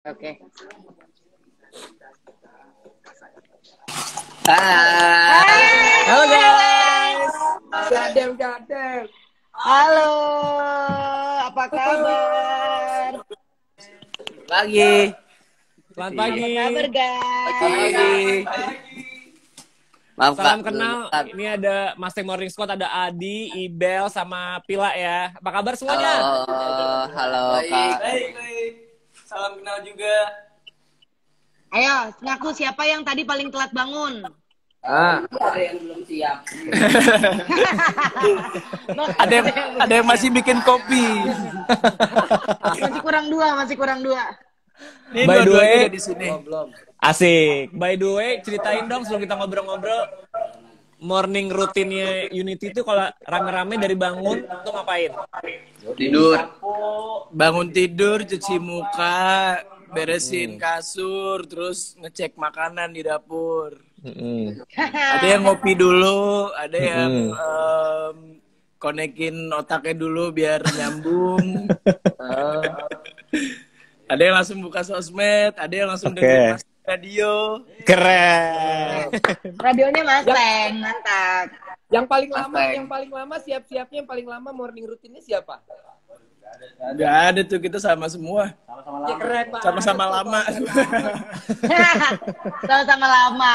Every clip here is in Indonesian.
Oke. Hai. Halo guys. Gadem. Halo, apa kabar? Pagi. Selamat pagi. Apa kabar guys? Pagi. Maaf Kak. Salam kenal. Ini ada Mustang Morning Squad, ada Adi, Ibel, sama Pila ya. Apa kabar semuanya? Halo Kak. Baik. Salam kenal juga. Ayo, ngaku siapa yang tadi paling telat bangun? Ada yang belum siap. Ada yang masih bikin kopi. Masih kurang dua. Ini By the dua-duanya way, ada di sini. Asik. By the way, ceritain dong sebelum kita ngobrol-ngobrol. Morning rutinnya Unity itu kalau rame-rame dari bangun tuh ngapain? Tidur. Bangun tidur, cuci muka, beresin kasur, terus ngecek makanan di dapur. Ada yang ngopi dulu, ada yang konekin otaknya dulu biar nyambung. Ada yang langsung buka sosmed, ada yang langsung dengerin radio. Keren. Radionya Mustang, mantap. Yang paling lama siap-siapnya yang paling lama morning rutinnya siapa? Gak ada tuh, kita sama semua. Ya, keren, Pak. Sama-sama lama. Sama-sama lama.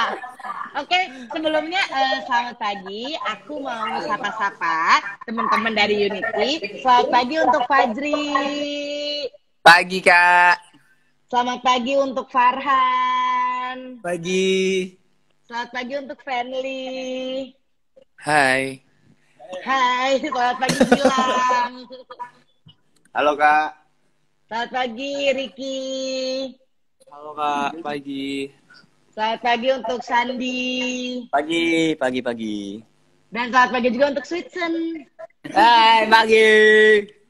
Oke, sebelumnya selamat pagi. Aku mau sapa-sapa teman-teman dari Unity. Selamat pagi untuk Fajri. Pagi Kak. Selamat pagi untuk Farhan. Pagi. Selamat pagi untuk Friendly. Hai. Hai, selamat pagi Gilang. Halo Kak. Selamat pagi Ricky. Halo Kak, pagi. Selamat pagi untuk Sandi. Pagi. Dan selamat pagi juga untuk Sweetsen. Hai, pagi.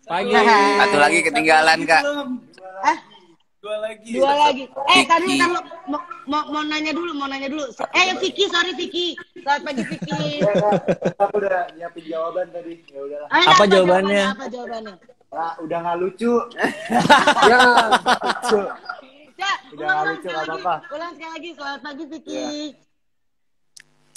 Pagi. Satu lagi ketinggalan Kak. Ah, Dua lagi. tadi mau nanya dulu. Vicky, sorry Vicky. Selamat pagi Vicky. Aku udah nyiapin jawaban tadi. Ya udahlah. Apa jawabannya? Apa jawabannya? Ah, udah nggak lucu. Ya, Udah nggak lucu, nggak apa-apa. Ulang sekali lagi. Selamat pagi Vicky.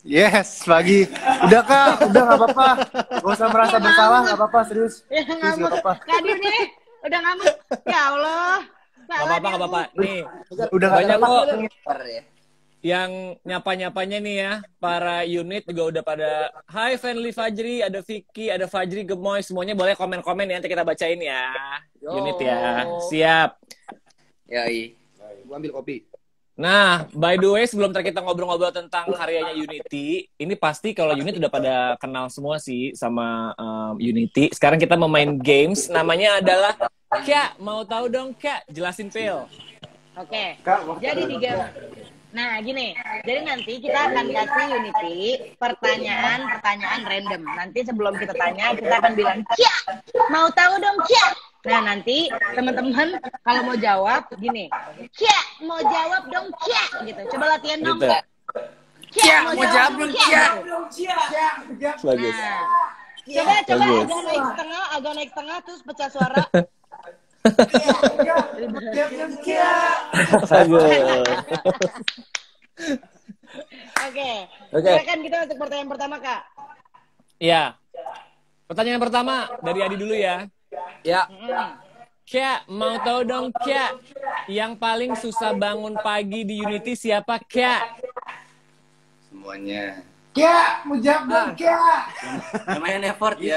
Yes, pagi. Udah Kak, udah nggak apa-apa. Gak usah merasa bersalah, nggak apa-apa, serius. Ya Serius ngamuk. nggak apa-apa. Kadir nih, udah ngamuk. Ya Allah. Gak apa-apa. Nih, Udah nggak banyak apa-apa. kok yang nyapa-nyapanya nih ya. Para unit juga udah pada hai Friendly Fajri, ada Vicky, ada Fajri, Gemoy. Semuanya boleh komen-komen ya, nanti kita bacain ya. Unit ya, siap. Yoi. Gua ambil kopi. Nah, by the way, sebelum kita ngobrol-ngobrol tentang karyanya Unity, ini pasti kalau unit udah pada kenal semua sih sama Unity. Sekarang kita mau main games, namanya adalah Kak, mau tahu dong Kak? Jelasin Pil. Oke. Kak, Jadi di game. Nah, gini. Jadi nanti kita akan kasih Unity pertanyaan random. Nanti sebelum kita tanya, kita akan bilang, "Kia, mau tahu dong, Kia?" Nah, nanti teman-teman kalau mau jawab gini, "Kia, mau jawab dong, Kia." Gitu. Coba latihan dong. Gitu. Kia, mau jawab dong, Kia. Bagus. Nah, coba Bagus. agak naik tengah terus pecah suara. Oke. Silakan kita masuk pertanyaan pertama, Kak. Iya. Pertanyaan pertama dari Adi dulu ya. Ya. Kak, mau tahu dong Kak, yang paling susah bangun pagi di Unity siapa Kak? Semuanya. Kak, mau jawab dong, Kak. Namanya Nevort ya.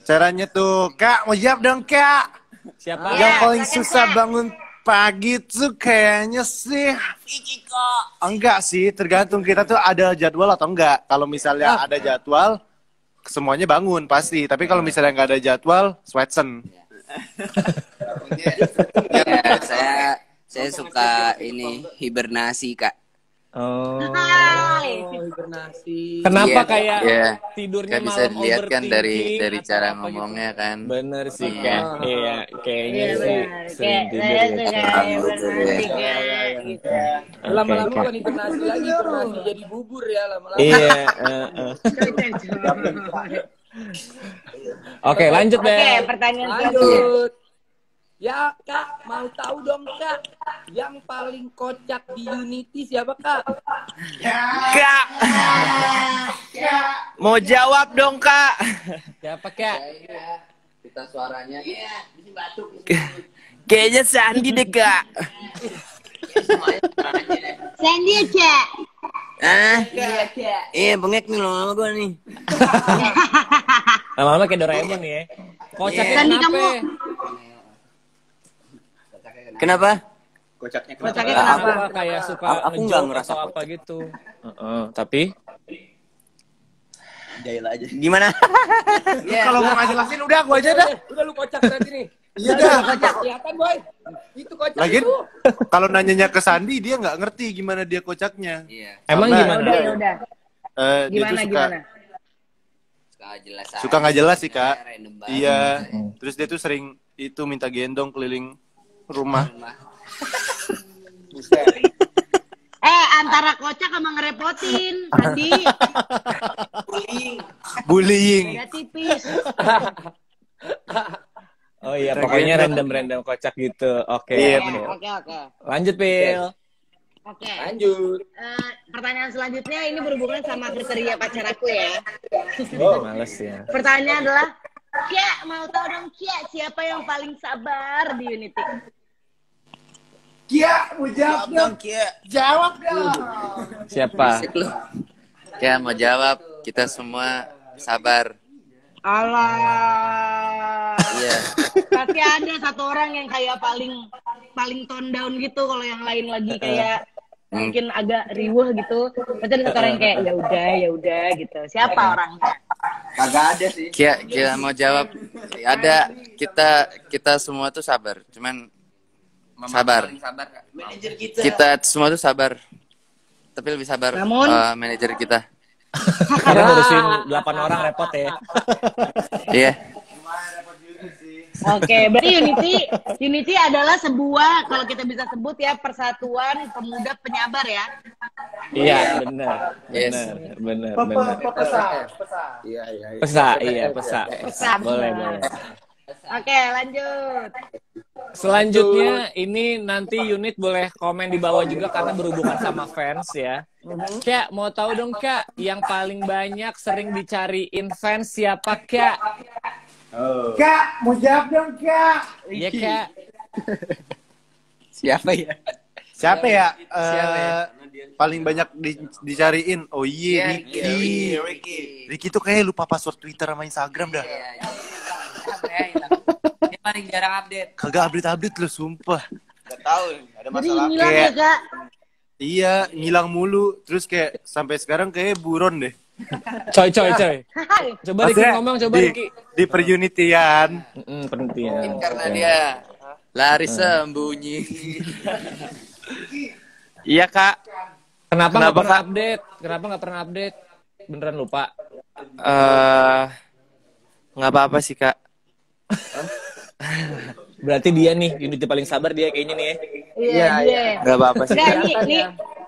Caranya tuh, Kak, mau jawab dong, Kak. Siapa? Yang paling susah bangun pagi tuh kayaknya sih enggak sih, tergantung kita tuh ada jadwal atau enggak. Kalau misalnya ada jadwal, semuanya bangun pasti. Tapi kalau misalnya nggak ada jadwal, Sweatsen. Ya, saya suka ini hibernasi Kak. Oh. Hai. Hibernasi. Kenapa Iya, kayak iya. tidurnya Kan bisa malam dilihat kan dari overthinking atau cara apa ngomongnya gitu? kan. Bener sih Kak. Iya, kayaknya Iya, sih benar. sering Kayak tidur saya ya. suka Kak. hibernasi, Kak. Gitu. Lama-lama Oke. bukan hibernasi lagi, hibernasi jadi bubur ya lama-lama. Iya. Oke, lanjut Oke, deh. pertanyaan selanjutnya. Lanjut. Ya Kak, mau tahu dong Kak, yang paling kocak di Unity siapa Kak? Kak. Mau jawab dong, Kak. Siapa Kak? Kita suaranya. Kayaknya Sandi deh, Kak. Sandy aja. Iya, bengek nih lama gue nih. Lama-lama kayak Doraemon nih ya. Kocaknya Sandi, kenapa? kamu. Kenapa? Kocaknya Kocaknya Apa kenapa? kayak suka Aku nggak ngejoke ngerasa atau apa gitu. Tapi Gimana? Kalau mau ngajelasin udah aku aja dah. Udah lu kocak berarti nih. Iya dah. Kocak kelihatan boy. Itu kocak Lagian itu. kalau nanyanya ke Sandi dia nggak ngerti gimana dia kocaknya. Iya. emang Karena- gimana? Udah, udah. Dia tuh Gimana, suka gimana? suka nggak jelas sih Kak. Random banget. Iya. Terus dia tuh sering itu minta gendong keliling rumah. Antara kocak sama ngerepotin, Sandi. Bullying. Beda tipis. Oh iya, pokoknya random kocak gitu. Oke. Iya, Oke, bener. oke. Lanjut, Pil. Oke. Lanjut. Pertanyaan selanjutnya ini berhubungan sama kriteria pacar aku ya. Males ya. Pertanyaan adalah, Kia, mau tahu dong Kia, siapa yang paling sabar di Unity? Kia, mau jawab dong. Jawab dong. Siapa? Ya, mau jawab. Kita semua sabar. Alah. Iya. Pasti ada satu orang yang kayak paling tone down gitu, kalau yang lain lagi kayak mungkin agak riuh gitu. Pasti ada satu orang yang kayak ya udah gitu. Siapa orangnya? Kagak ada sih. Kia mau jawab. Ada, kita semua tuh sabar. Cuman sabar. Kita semua tuh sabar. Tapi lebih sabar Namun? manajer kita. Karena ngurusin 8 orang repot ya. Iya. Oke, berarti Unity adalah sebuah, kalau kita bisa sebut ya, persatuan pemuda penyabar ya. Iya, benar. Yes. Benar. Iya. Pesa. Boleh. Oke, lanjut. Selanjutnya ini nanti unit boleh komen di bawah juga karena berhubungan sama fans ya. Kak, mau tahu dong Kak, yang paling banyak sering dicariin fans siapa Kak? Kak, mau jawab dong Kak. Iya Kak. Siapa ya? Siapa ya? Siapa ya? Paling banyak dicariin. Oh iya, Ricky. Ricky tuh kayak lupa password Twitter sama Instagram dah. Dia paling jarang update. Kagak update lu, sumpah. Gak tahu, ada Jadi ngilang ya Kak. Iya, ngilang mulu. Terus kayak sampai sekarang kayak buron deh. Coy. Coba Ricky Maksudnya ngomong, coba di, Ricky. di perunitian. Penelitian. Karena dia lari sembunyi. Iya, Kak. Kenapa nggak pernah Kak? update? Kenapa nggak pernah update? Beneran lupa? Nggak apa-apa sih, Kak. Berarti dia nih, unit paling sabar dia kayaknya nih ya. Iya. Nggak apa-apa sih, Enggak, Kak.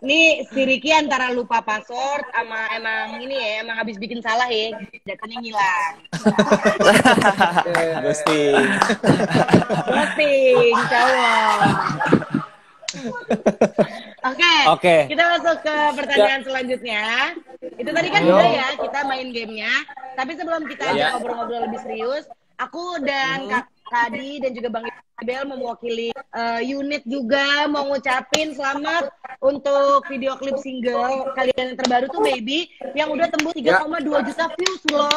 nih si Ricky antara lupa password sama emang ini ya, emang habis bikin salah ya, datanya ngilang. Ghosting. Ghosting, cowok. Oke, kita masuk ke pertanyaan selanjutnya. Itu tadi kan udah ya, kita main gamenya. Tapi sebelum kita ajak ngobrol-ngobrol lebih serius, aku dan Kak Kadi dan juga Bang Ibel mewakili unit juga mau ngucapin selamat untuk video klip single kalian yang terbaru tuh Baby yang udah tembus 3,2 juta views loh.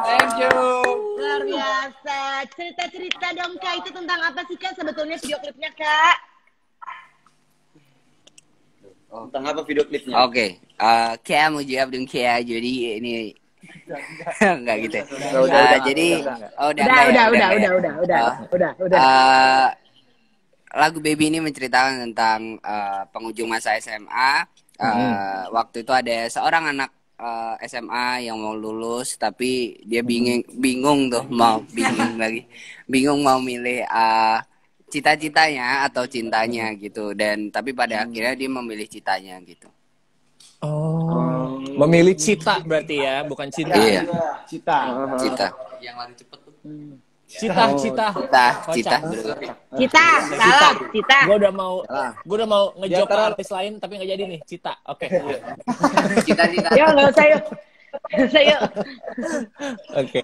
Thank you. Luar biasa. Cerita-cerita dong Kak, itu tentang apa sih Kak sebetulnya video klipnya Kak? Tentang apa video klipnya? Oke, Kia mau jawab dong Kia. Jadi ini enggak gitu. Jadi udah. Lagu Baby ini menceritakan tentang penghujung masa SMA. Waktu itu ada seorang anak SMA yang mau lulus, tapi dia bingung mau milih cita-citanya atau cintanya gitu. Dan tapi pada akhirnya dia memilih citanya gitu. Oh, memilih cita berarti ya, bukan cinta. Iya. Cita. Cita. Yang lari cepet tuh. Cita. Cita, Kocak. Cita, salah, Cita. Gue Salah. udah mau Di ngejok antara- artis lain tapi nggak jadi nih. Cita. Oke. Cita. Yuk, nggak usah yuk. Nggak usah yuk. Oke.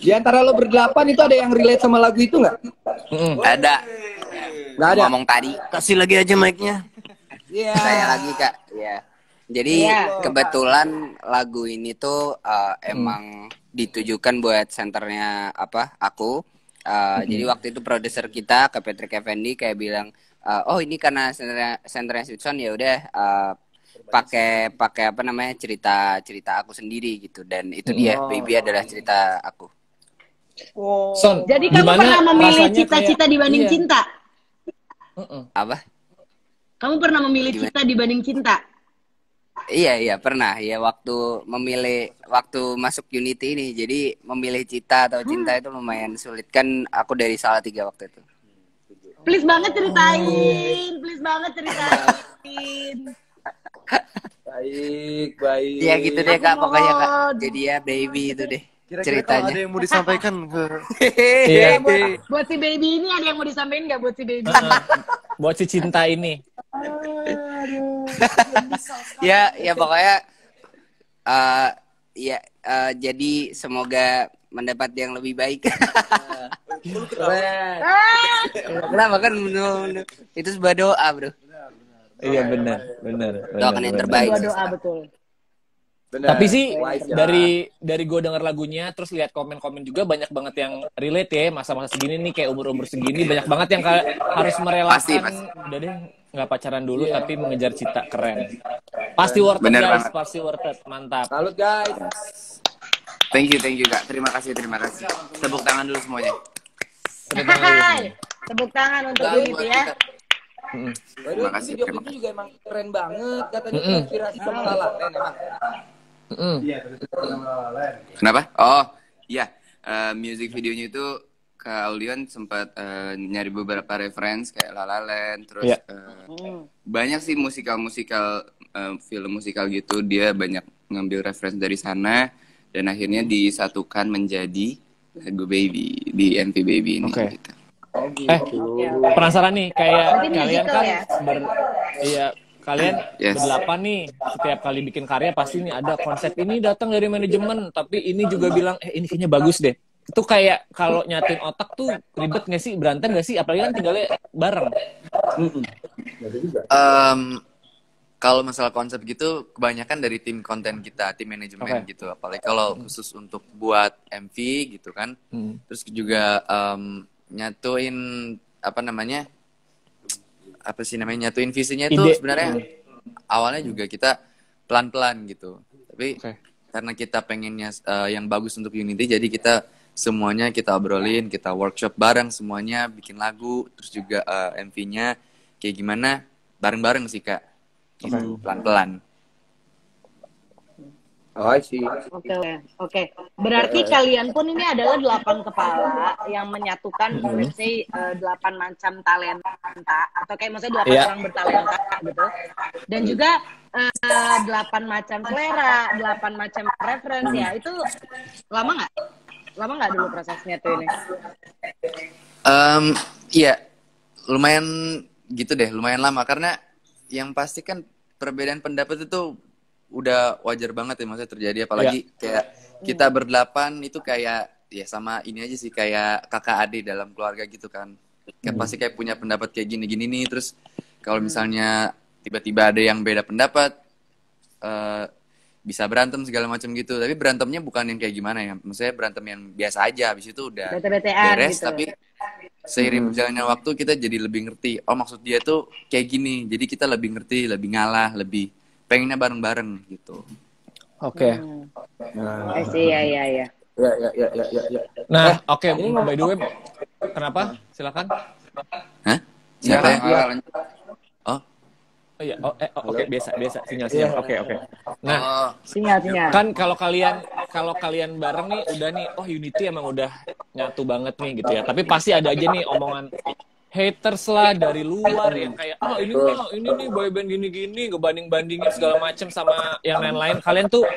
Di antara lo berdelapan itu ada yang relate sama lagu itu nggak? Ada. Nggak ada. Ngomong tadi. Kasih lagi aja mic-nya. Iya. Saya lagi Kak. Ya. Jadi Iya. kebetulan lagu ini tuh emang ditujukan buat senternya aku. Jadi waktu itu produser kita ke Patrick Effendi kayak bilang, oh ini karena senternya Sweetson ya udah pakai apa namanya cerita aku sendiri gitu, dan itu dia Baby adalah cerita aku. Son, Jadi kamu gimana pernah memilih rasanya cita-cita kayak- dibanding iya. cinta? Apa? Kamu pernah memilih cita dibanding cinta? Iya pernah ya, waktu masuk Unity ini, jadi memilih cita atau cinta itu lumayan sulit kan, aku dari Salatiga waktu itu. Please banget ceritain, please banget ceritain. Baik. Ya gitu deh Kak, Aku pokoknya Kak. mohon. Jadi ya Baby itu deh Kira-kira kalau ceritanya. ada yang mau disampaikan ke Iya. Buat si baby ini ada yang mau disampaikan nggak buat si baby? Buat si cinta ini. Ya pokoknya jadi semoga mendapat yang lebih baik. Keren. Kenapa kan itu sebuah doa, Bro. Iya benar. Doakan yang terbaik. Dua doa betul. Bener. Tapi sih Wise ya. dari gue denger lagunya terus lihat komen-komen juga banyak banget yang relate ya, masa-masa segini nih kayak umur-umur segini banyak banget yang harus merelakan Pasti. udah deh nggak pacaran dulu tapi mengejar cita. Keren. Pasti worth it Bener guys, banget. pasti worth it. Mantap. Salut guys. Thank you Kak. Terima kasih. Tepuk tangan dulu semuanya. Hai, tepuk tangan untuk Unity ya. By the way, Terima kasih, video terima itu juga emang keren banget. Katanya inspirasi sama Lala Land emang. Kenapa? Oh, iya. Music videonya itu Kak Aulion sempat nyari beberapa reference kayak La La Land, terus Iya. banyak sih film musikal gitu, dia banyak ngambil reference dari sana dan akhirnya disatukan menjadi lagu Baby di MV Baby ini. Oke. Gitu. Penasaran nih kayak Berarti kalian musical kan ya? kalian Yes. berdelapan nih, setiap kali bikin karya pasti nih ada konsep ini datang dari manajemen, tapi ini juga bilang ini kayaknya bagus deh. Itu kayak kalau nyatain otak tuh ribet nggak sih, berantem nggak sih, apalagi kan tinggalnya bareng. Kalau masalah konsep gitu, kebanyakan dari tim konten kita, tim manajemen Oke. gitu. Apalagi kalau khusus untuk buat MV gitu kan. Terus juga nyatuin nyatuin visinya itu Ide. sebenarnya awalnya juga kita pelan-pelan gitu. Tapi Oke. karena kita pengennya yang bagus untuk Unity, jadi kita semuanya kita obrolin, kita workshop bareng semuanya, bikin lagu, terus juga MV-nya kayak gimana bareng-bareng sih Kak. Gitu, pelan-pelan. Oh, I see. Oke. Berarti kalian pun ini adalah 8 kepala yang menyatukan, let's say, 8 macam talenta, atau kayak maksudnya 8 Iya. orang bertalenta gitu. Dan juga 8 macam selera, 8 macam referensi ya. Itu lama nggak? Lama nggak dulu prosesnya tuh ini? Iya, lumayan gitu deh, lumayan lama karena yang pasti kan perbedaan pendapat itu udah wajar banget ya maksudnya terjadi, apalagi kayak kita berdelapan itu kayak ya sama ini aja sih, kayak kakak adik dalam keluarga gitu kan. Kayak pasti kayak punya pendapat kayak gini-gini nih, terus kalau misalnya tiba-tiba ada yang beda pendapat bisa berantem segala macam gitu. Tapi berantemnya bukan yang kayak gimana ya, maksudnya berantem yang biasa aja, habis itu udah Bete-betean beres, gitu. tapi seiring berjalannya waktu kita jadi lebih ngerti, oh maksud dia tuh kayak gini, jadi kita lebih ngerti, lebih ngalah, lebih pengennya bareng-bareng gitu. Oke. I see, ya. Ya. Nah, oke. By the way, kenapa? Silakan. Hah? Siapa ya? Oh, Oh iya, oke, biasa sinyal. Oke. Nah, Sinyal. kan kalau kalian bareng nih udah nih, oh Unity emang udah nyatu banget nih gitu ya. Tapi pasti ada aja nih omongan haters lah dari luar yang kayak ini nih boyband gini-gini ngebanding-bandingin segala macam sama yang lain-lain. Kalian tuh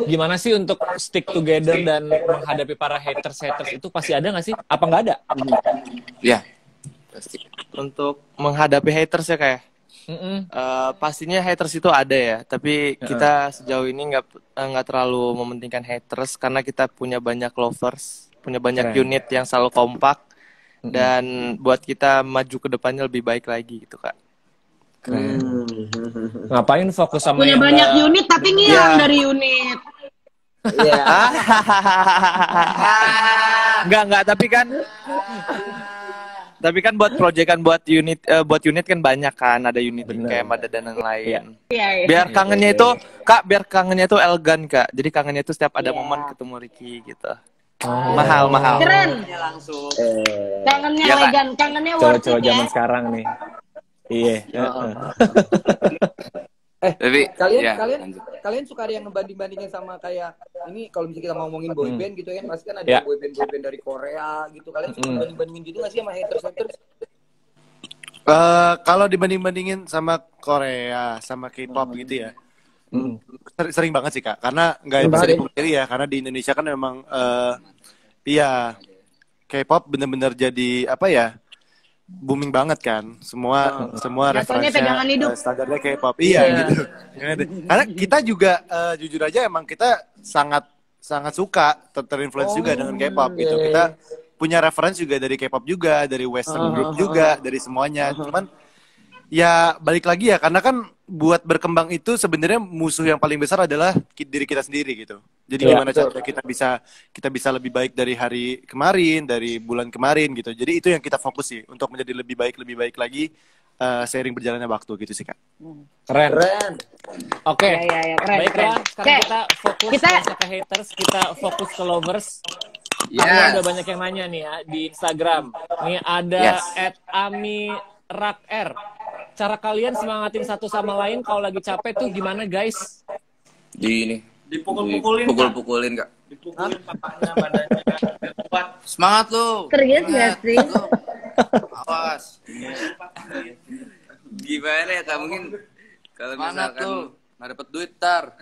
gimana sih untuk stick together dan menghadapi para haters itu pasti ada nggak sih? Apa nggak ada? Ya, pasti. Untuk menghadapi haters ya kayak pastinya haters itu ada ya, tapi kita sejauh ini nggak terlalu mementingkan haters karena kita punya banyak lovers, punya banyak unit yang selalu kompak dan buat kita maju ke depannya lebih baik lagi gitu Kak. Ngapain fokus sama punya yang banyak unit tapi ngilang dari unit. Iya. Enggak, tapi kan buat proyekan buat unit kan banyak kan, ada unit kayak Mada dan yang lain. Iya. Biar kangennya itu Kak, biar kangennya itu elegan Kak. Jadi kangennya itu setiap ada momen ketemu Ricky gitu. Mahal. Keren. Kangennya Ya, Kak. elegan, kangennya worth cowok-cowok it ya. zaman sekarang nih? Iya. Tapi Kalian suka ada yang ngebanding-bandingin sama kayak ini kalau misalnya kita ngomongin boyband gitu kan pasti kan ada Ya. boyband dari Korea gitu. Kalian suka banding-bandingin gitu nggak sih sama haters? Kalau dibanding-bandingin sama Korea, sama K-pop gitu ya, sering banget sih Kak. Karena nggak bisa dipungkiri ya, karena di Indonesia kan memang, iya, K-pop bener-bener jadi apa ya, booming banget kan. Semua Jatuhnya referensinya pegangan hidup. standarnya K-pop. Iya gitu. Karena kita juga jujur aja emang kita sangat suka terinfluence juga dengan K-pop gitu. Kita punya referensi juga dari K-pop juga, dari Western group juga, dari semuanya. Cuman ya balik lagi ya, karena kan buat berkembang itu sebenarnya musuh yang paling besar adalah diri kita sendiri gitu. Jadi gimana caranya kita bisa lebih baik dari hari kemarin, dari bulan kemarin gitu. Jadi itu yang kita fokus sih untuk menjadi lebih baik lagi seiring berjalannya waktu gitu sih Kak. Keren. Oke. Ya, keren. Baiklah, sekarang Oke. kita fokus ke haters, kita fokus ke lovers. Ini udah banyak yang nanya nih ya di Instagram. Nih ada @ami_rak_r. Cara kalian semangatin satu sama lain kalau lagi capek tuh gimana guys? Dipukul-pukulin Kak. Dipukulin papanya, badannya biar kuat. Semangat lu. Serius nggak sih? Awas. Gimana ya Kak, mungkin kalau misalkan nggak dapet duit tar.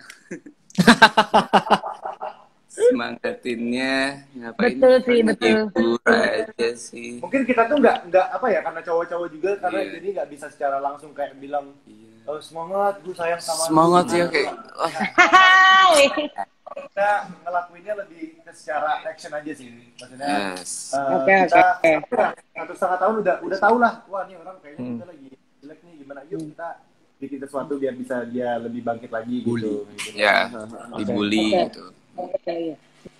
Semangatinnya ngapain? Betul sih, betul. Hibur aja sih. Mungkin kita tuh nggak apa ya, karena cowok-cowok juga, karena jadi nggak bisa secara langsung kayak bilang semangat, gue sayang sama Semangat sih oke. Hai. Kita ngelakuinnya lebih ke secara action aja sih, maksudnya. Oke. Kita 1,5 tahun udah tahu lah, wah ini orang kayaknya kita lagi jelek nih, gimana yuk kita bikin sesuatu biar bisa dia lebih bangkit lagi gitu. Ya, dibully gitu.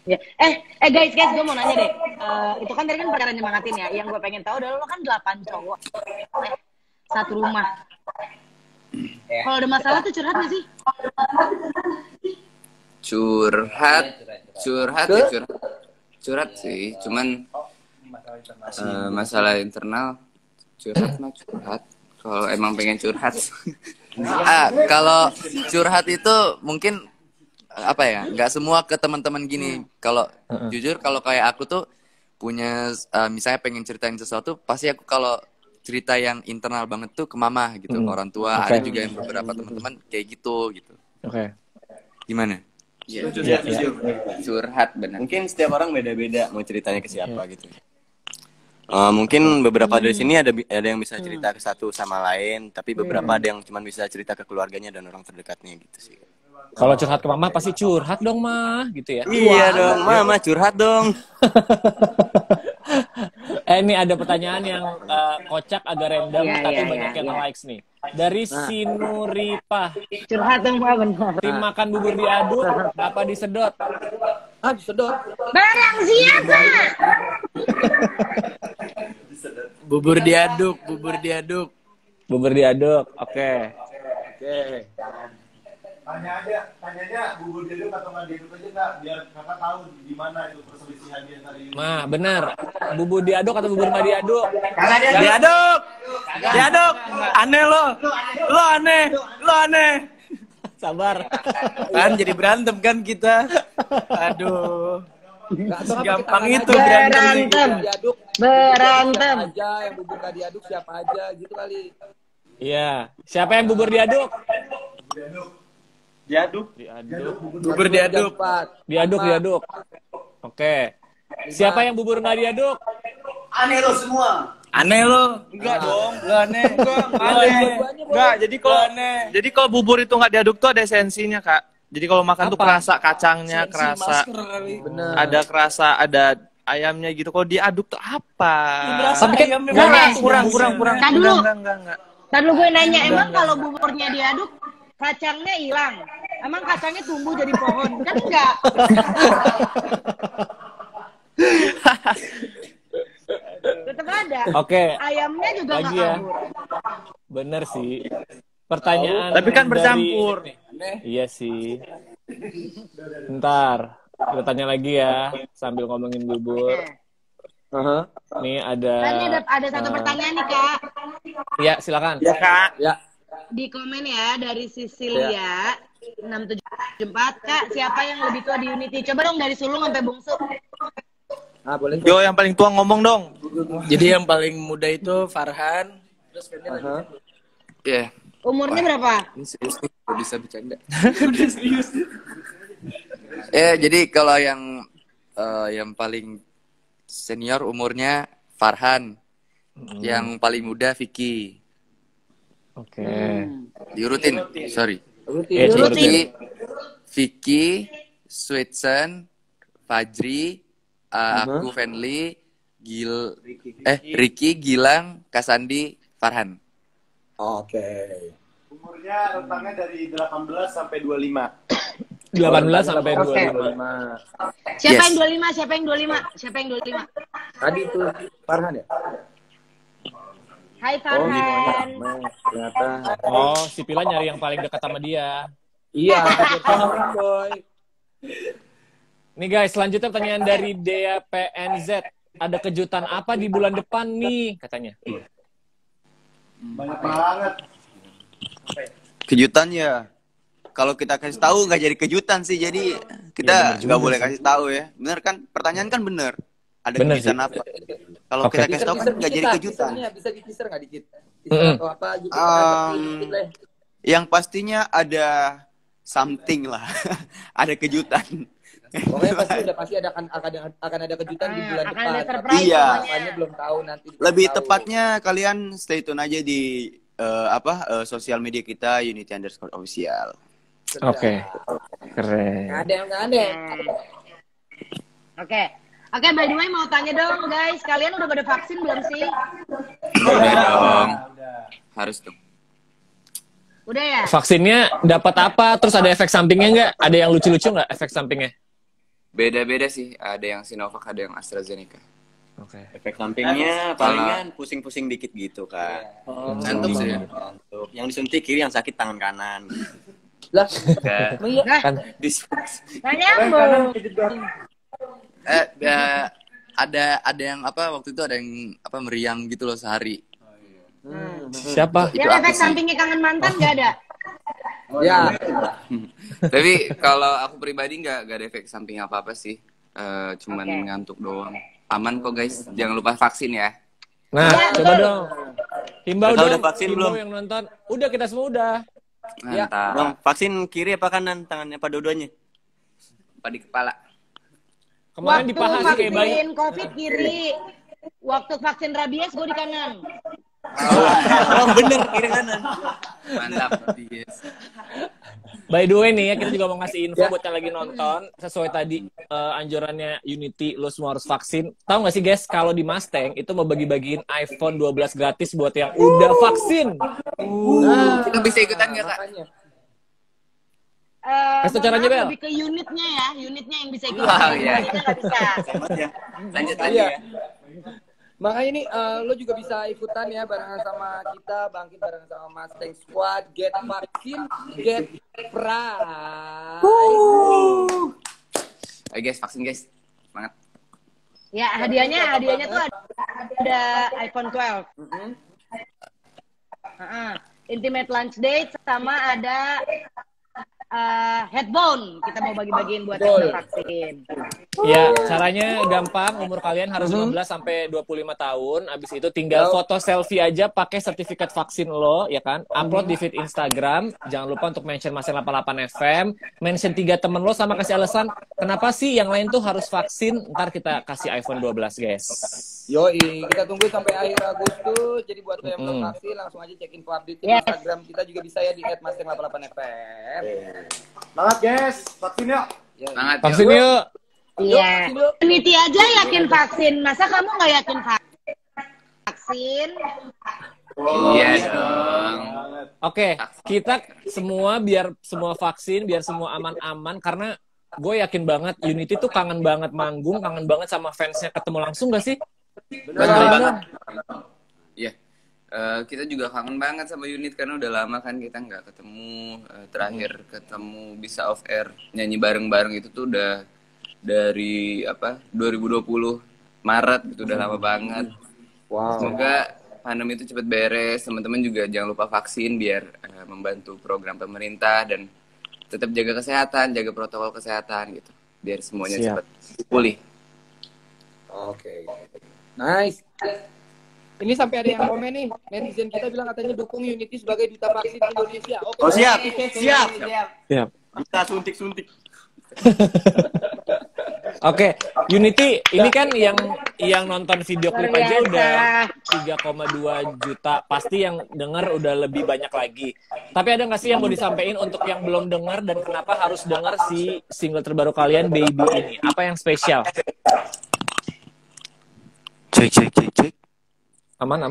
Ya. Guys, gue mau nanya deh. Itu kan tadi kan perkara nyemangatin ya. Yang gue pengen tahu adalah lo kan 8 cowok. Satu rumah. Kalau ada masalah tuh curhat gak sih? Curhat sih. Cuman masalah internal curhat. Kalau emang pengen curhat. Kalau curhat itu mungkin apa ya, nggak semua ke teman-teman gini. Kalau jujur kalau kayak aku tuh punya misalnya pengen ceritain sesuatu, pasti aku kalau cerita yang internal banget tuh ke mama gitu, ke orang tua. Ada juga yang beberapa teman-teman kayak gitu. Oke. Gimana? Ya. Curhat benar. Mungkin setiap orang beda-beda mau ceritanya ke siapa gitu. Mungkin beberapa dari sini ada yang bisa cerita ke satu sama lain, tapi beberapa ada yang cuma bisa cerita ke keluarganya dan orang terdekatnya gitu sih. Kalau curhat ke mama pasti curhat dong mah gitu ya. Iya dong, mama curhat dong. Ini ada pertanyaan yang kocak agak random tapi banyak yang likes nih. Dari Sinuripah. Curhat dong Pak, benar. Tim makan bubur diaduk apa disedot? Disedot. Barang siapa? Bubur diaduk. Bubur diaduk. Oke. Tanyanya bubur diaduk atau nggak diaduk aja Kak, biar Kakak tahu di mana itu perselisihan di antara ini. Nah, benar. Bubur diaduk atau bubur nggak diaduk? Diaduk. Aneh lo aneh. Sabar. Kan jadi berantem kan kita. Aduh. Nggak tahu apa Gampang kita itu aja. berantem. Diaduk. Berantem. Siapa aja yang bubur nggak diaduk siapa aja gitu kali. Iya. Siapa yang bubur diaduk? Diaduk. Diaduk. Bubur diaduk. Diaduk. Oke. Siapa yang bubur nggak diaduk? Aneh lo semua. Aneh lo. Enggak dong, enggak aneh. Enggak, jadi kalau bubur itu nggak diaduk tuh ada esensinya, Kak. Jadi kalau makan tuh kerasa kacangnya, kerasa ada kerasa, ada ayamnya gitu. Kalau diaduk tuh apa? Tapi kan kurang. Kan dulu. Enggak. Tadi lu gue nanya, emang kalau buburnya diaduk, kacangnya hilang? Emang kacangnya tumbuh jadi pohon? Kan enggak. Tetap ada. Oke. Ayamnya juga nggak Lagi ya. kabur. Bener sih. Pertanyaan. Tapi kan dari- bercampur. Iya sih. Ntar. Kita tanya lagi ya. Sambil ngomongin bubur. Nih ada. Tadi ada satu pertanyaan nih, Kak. Ya silakan. Ya, Kak. Ya. Di komen ya dari Sisilia 6774. Kak, siapa yang lebih tua di Unity? Coba dong dari sulung sampai bungsu. Ah, boleh. Yo, yang paling tua ngomong dong. Jadi yang paling muda itu Farhan. Iya. Umurnya berapa? Ini serius nih, gak bisa bercanda. Jadi kalau yang paling senior umurnya Farhan. Yang paling muda Vicky. Oke. Diurutin, sorry. Ya, coba Vicky, Vicky, Sweetson, Fajri, aku Fenly, Ricky, Gilang, Kasandi, Farhan. Oke. Umurnya rentangnya dari 18 sampai 25. 18 sampai Oke. 25. Siapa Yes. yang 25? Siapa yang 25? Siapa yang 25? Tadi itu Farhan ya? Hai Farhan. Ternyata. Oh, si Pila nyari yang paling dekat sama dia. Iya, Farhan boy. Nih guys, selanjutnya pertanyaan dari Dea PNZ. Ada kejutan apa di bulan depan nih? Katanya. Banyak banget. Kejutan ya. Kalau kita kasih tahu nggak jadi kejutan sih. Jadi kita nggak boleh kasih tahu ya. Bener kan? Pertanyaan kan bener. Ada Bener kejutan sih. apa? Kalau Oke. kita kasih tahu kan nggak jadi kejutan. Bisa di-teaser nggak dikit? Teaser atau apa gitu. Dikit lah. Yang pastinya ada something lah. Ada kejutan. Pokoknya pasti akan ada kejutan di bulan Akan depan. ada surprise Iya. pokoknya. Apanya belum tahu nanti. Lebih tahu. tepatnya kalian stay tune aja di sosial media kita Unity_official. Oke. Keren. Nggak ada. Oke, by the way mau tanya dong guys, kalian udah pada vaksin belum sih? Udah dong. Harus dong. Udah ya? Vaksinnya dapat apa? Terus ada efek sampingnya nggak? Ada yang lucu-lucu nggak efek sampingnya? Beda-beda sih. Ada yang Sinovac, ada yang AstraZeneca. Oke. Efek sampingnya palingan pusing-pusing dikit gitu kan. Ngantuk sih. Ngantuk. Yang disuntik kiri, yang sakit tangan kanan. Lah, Nah, Kan nggak nyambung. Ada yang waktu itu ada yang meriang gitu loh sehari. siapa? Itu Yang aku efek sih. sampingnya kangen mantan nggak ada? ya. Tapi kalau aku pribadi nggak ada efek samping apa-apa sih. Cuman Oke. ngantuk doang. Aman kok guys. Jangan lupa vaksin ya. Nah, Ya, coba betul. dong. Himbau Kakak dong. udah vaksin Himbau belum? yang nonton. Udah, kita semua udah. Mantap. Bang, vaksin kiri apa kanan? Tangannya apa dua-duanya? Apa di kepala? Kemarin Waktu di paha sih kayak bayi. vaksin COVID kiri. Waktu vaksin rabies gue di kanan. Oh, bener, kiri kanan. Mantap. Yes. By the way nih ya, kita juga mau ngasih info buat yang lagi nonton. Sesuai tadi anjurannya Unity, lo semua harus vaksin. Tahu nggak sih guys, kalau di Mustang itu mau bagi-bagiin iPhone 12 gratis buat yang udah vaksin. Kita bisa ikutan nggak kak? Makanya. Kasih caranya, Bel. Lebih ke unitnya ya, unitnya yang bisa ikut. Wow, iya. Unitnya nggak bisa. Lanjut lagi Iya. ya. Makanya ini lo juga bisa ikutan ya barengan sama kita, bangkit barengan sama Mustang Squad, get vaksin, get prize. Ayo guys, vaksin guys. Semangat. Ya, hadiahnya tuh ada iPhone 12. Intimate lunch date sama ada headphone. Kita mau bagi-bagiin buat yang udah vaksin. Ya, caranya gampang. Umur kalian harus 15 sampai 25 tahun. Abis itu tinggal foto selfie aja pakai sertifikat vaksin lo, ya kan? Upload di feed Instagram. Jangan lupa untuk mention Master 88 FM. Mention 3 temen lo sama kasih alasan kenapa sih yang lain tuh harus vaksin. Ntar kita kasih iPhone 12, guys. Yoi, kita tunggu sampai akhir Agustus. Jadi buat lo yang belum vaksin, langsung aja check info update di Instagram. Kita juga bisa ya di @master88fm. Semangat guys, vaksin yuk. Semangat. Vaksin yuk. Iya. Unity aja yakin vaksin. Masa kamu nggak yakin vaksin? Iya dong. Oke, kita semua biar semua vaksin, biar semua aman-aman. Karena gue yakin banget Unity tuh kangen banget manggung, kangen banget sama fansnya ketemu langsung gak sih? Betul banget. Iya. Kita juga kangen banget sama Unit karena udah lama kan kita nggak ketemu. Terakhir ketemu bisa off air nyanyi bareng-bareng itu tuh udah dari 2020 Maret gitu, udah lama banget. Wow. Semoga pandemi itu cepat beres. Teman-teman juga jangan lupa vaksin biar membantu program pemerintah dan tetap jaga kesehatan, jaga protokol kesehatan gitu. Biar semuanya cepat pulih. Oke. Nice. Ini sampai ada yang komen nih, netizen kita bilang katanya dukung Unity sebagai duta vaksin Indonesia. Oke. Oh siap. Siap. Kita suntik. Oke, Unity ini kan yang nonton video klip aja udah 3,2 juta. Pasti yang denger udah lebih banyak lagi. Tapi ada nggak sih yang mau disampaikan untuk yang belum denger dan kenapa harus denger si single terbaru kalian Baby ini? Apa yang spesial? Cek. Aman.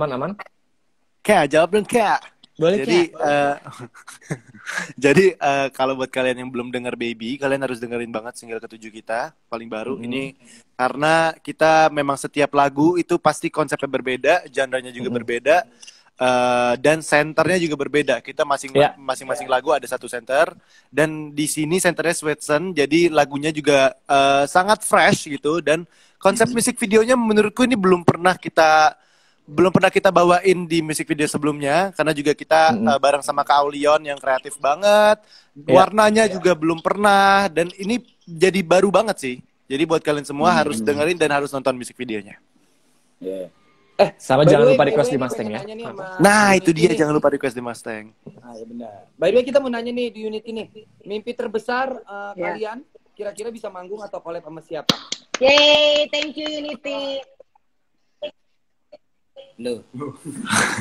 Kayak jawab dong Kak. Boleh, Jadi kalau buat kalian yang belum dengar Baby, kalian harus dengerin banget single ke-7 kita paling baru ini karena kita memang setiap lagu itu pasti konsepnya berbeda, genre-nya juga berbeda, dan senternya juga berbeda. Kita masing-masing lagu ada satu center dan di sini senternya Sweatson, jadi lagunya juga sangat fresh gitu dan konsep musik videonya menurutku ini belum pernah kita bawain di musik video sebelumnya karena juga kita bareng sama Kak Aulion yang kreatif banget, warnanya juga belum pernah dan ini jadi baru banget sih. Jadi buat kalian semua harus dengerin dan harus nonton musik videonya. Sama jangan lupa request di Mustang ya. Nah itu dia, jangan lupa request di Mustang. Ya benar. By the way kita mau nanya nih di unit ini, mimpi terbesar kalian kira-kira bisa manggung atau collab sama siapa? Yay, thank you Unity. Loh.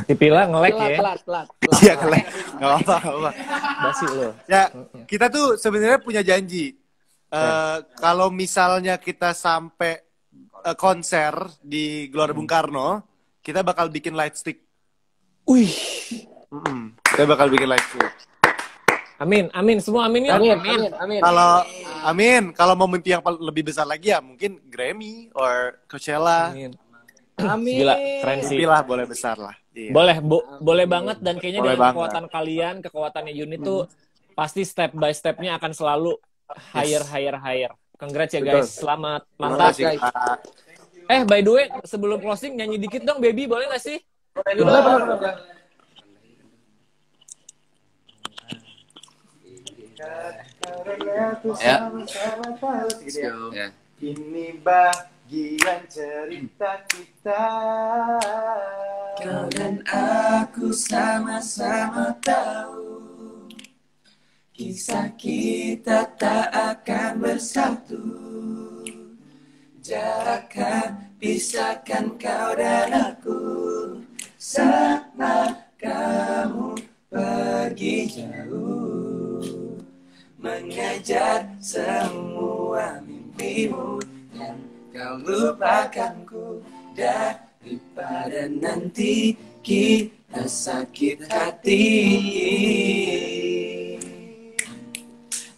Tipila nge-lag ya. Telat. Iya nge-lag. Gak apa-apa. Basi lo. Ya, kita tuh sebenarnya punya janji. Kalau misalnya kita sampai konser di Gelora Bung Karno, kita bakal bikin light stick. Wih. Kita bakal bikin light stick. Amin. Semua amin ya. Amin. Kalau mau mimpi yang lebih besar lagi ya mungkin Grammy or Coachella. Amin. Gila, keren sih. Pilih boleh besar lah. Iya. Boleh banget dan kayaknya Boleh dengan banget. kekuatan kalian, kekuatannya Unit tuh pasti step by stepnya akan selalu higher. Congrats ya guys, selamat, mantap. Guys. By the way, sebelum closing nyanyi dikit dong, Baby, boleh nggak sih? Ya. Let's go. Ya. Ini bagian cerita kita. Kau dan aku sama-sama tahu kisah kita tak akan bersatu. Jarak kan pisahkan kau dan aku sama kamu pergi jauh, mengejar semua mimpimu dan kau lupakanku daripada nanti kita sakit hati.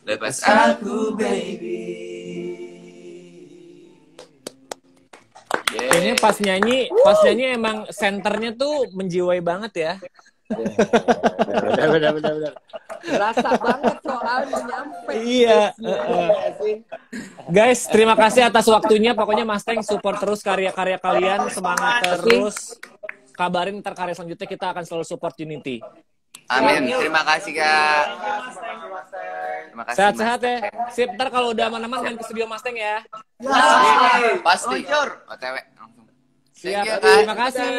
Lepas aku baby. Kayaknya pas nyanyi emang senternya tuh menjiwai banget ya. Benar. Rasa banget soalnya nyampe. Iya. Guys, terima kasih atas waktunya. Pokoknya Mustang support terus karya-karya kalian, semangat terus. Kabarin ntar karya selanjutnya, kita akan selalu support Unity. Amin. Terima kasih Kak. Terima kasih. Sehat-sehat ya. Sip, ntar kalau udah aman-aman main ke studio Mustang ya. Pasti. Luncur. OTW langsung. Siap. Thank you, Kak. Terima kasih.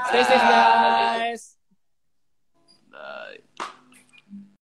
Stay safe guys.